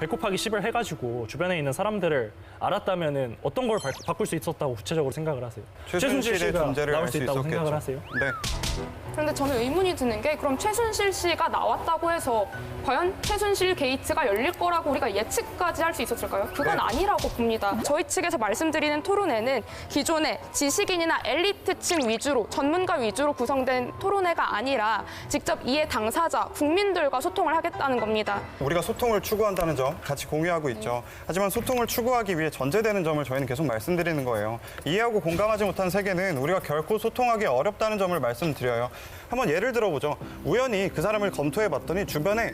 100 곱하기 10을 해가지고 주변에 있는 사람들을 알았다면은 어떤 걸 바꿀 수 있었다고 구체적으로 생각을 하세요? 최순실의 씨가 존재를 나올 알 수 수 있다고 있었겠죠. 생각을 하세요? 네. 그런데 저는 의문이 드는 게 그럼 최순실 씨가 나왔다고 해서 과연 최순실 게이트가 열릴 거라고 우리가 예측까지 할 수 있었을까요? 그건 네. 아니라고 봅니다. 저희 측에서 말씀드리는 토론회는 기존의 지식인이나 엘리트층 위주로 전문가 위주로 구성된 토론회가 아니라 직접 이해 당사자 국민들과 소통을 하겠다는 겁니다. 우리가 소통을 추구한다는 점 같이 공유하고 있죠. 하지만 소통을 추구하기 위해 전제되는 점을 저희는 계속 말씀드리는 거예요. 이해하고 공감하지 못한 세계는 우리가 결코 소통하기 어렵다는 점을 말씀드려요. 한번 예를 들어보죠. 우연히 그 사람을 검토해봤더니 주변에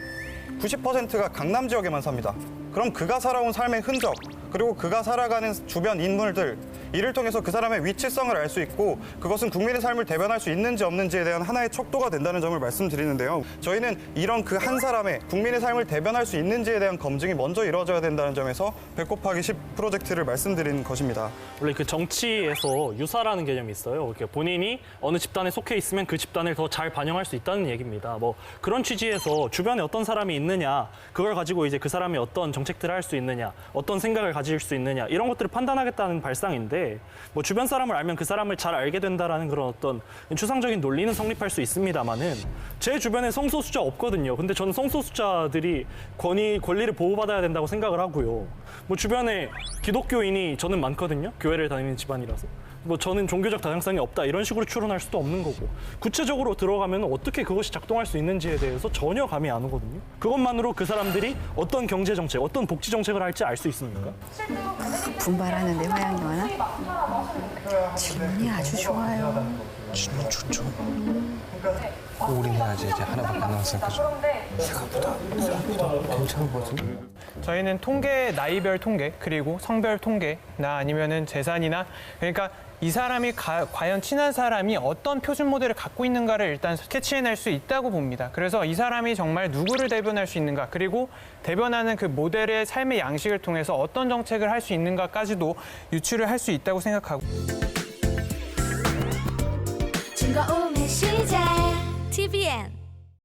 90%가 강남 지역에만 삽니다. 그럼 그가 살아온 삶의 흔적, 그리고 그가 살아가는 주변 인물들, 이를 통해서 그 사람의 위치성을 알 수 있고 그것은 국민의 삶을 대변할 수 있는지 없는지에 대한 하나의 척도가 된다는 점을 말씀드리는데요. 저희는 이런 그 한 사람의 국민의 삶을 대변할 수 있는지에 대한 검증이 먼저 이루어져야 된다는 점에서 100 곱하기 10 프로젝트를 말씀드린 것입니다. 원래 그 정치에서 유사라는 개념이 있어요. 이렇게 본인이 어느 집단에 속해 있으면 그 집단을 더 잘 반영할 수 있다는 얘기입니다. 뭐 그런 취지에서 주변에 어떤 사람이 있느냐, 그걸 가지고 이제 그 사람이 어떤 정책들을 할 수 있느냐, 어떤 생각을 가질 수 있느냐 이런 것들을 판단하겠다는 발상인데 뭐 주변 사람을 알면 그 사람을 잘 알게 된다라는 그런 어떤 추상적인 논리는 성립할 수 있습니다만은 제 주변에 성소수자 없거든요. 근데 저는 성소수자들이 권리를 보호받아야 된다고 생각을 하고요. 뭐 주변에 기독교인이 저는 많거든요. 교회를 다니는 집안이라서. 뭐 저는 종교적 다양성이 없다 이런 식으로 추론할 수도 없는 거고 구체적으로 들어가면 어떻게 그것이 작동할 수 있는지에 대해서 전혀 감이 안 오거든요. 그것만으로 그 사람들이 어떤 경제 정책, 어떤 복지 정책을 할지 알 수 있습니까? 분발하는데 화양이 많아? 질문이 아주 좋아요. 질문 좋죠. 우리는 아직 이제 하나밖에 안 남았으니까 생각보다 괜찮은 것 같은데? 저희는 통계, 나이별 통계, 그리고 성별 통계나 아니면은 재산이나 그러니까 이 사람이 과연 친한 사람이 어떤 표준 모델을 갖고 있는가를 일단 캐치해낼 수 있다고 봅니다. 그래서 이 사람이 정말 누구를 대변할 수 있는가, 그리고 대변하는 그 모델의 삶의 양식을 통해서 어떤 정책을 할 수 있는가까지도 유추를 할 수 있다고 생각하고. 즐거움의 시작 TVN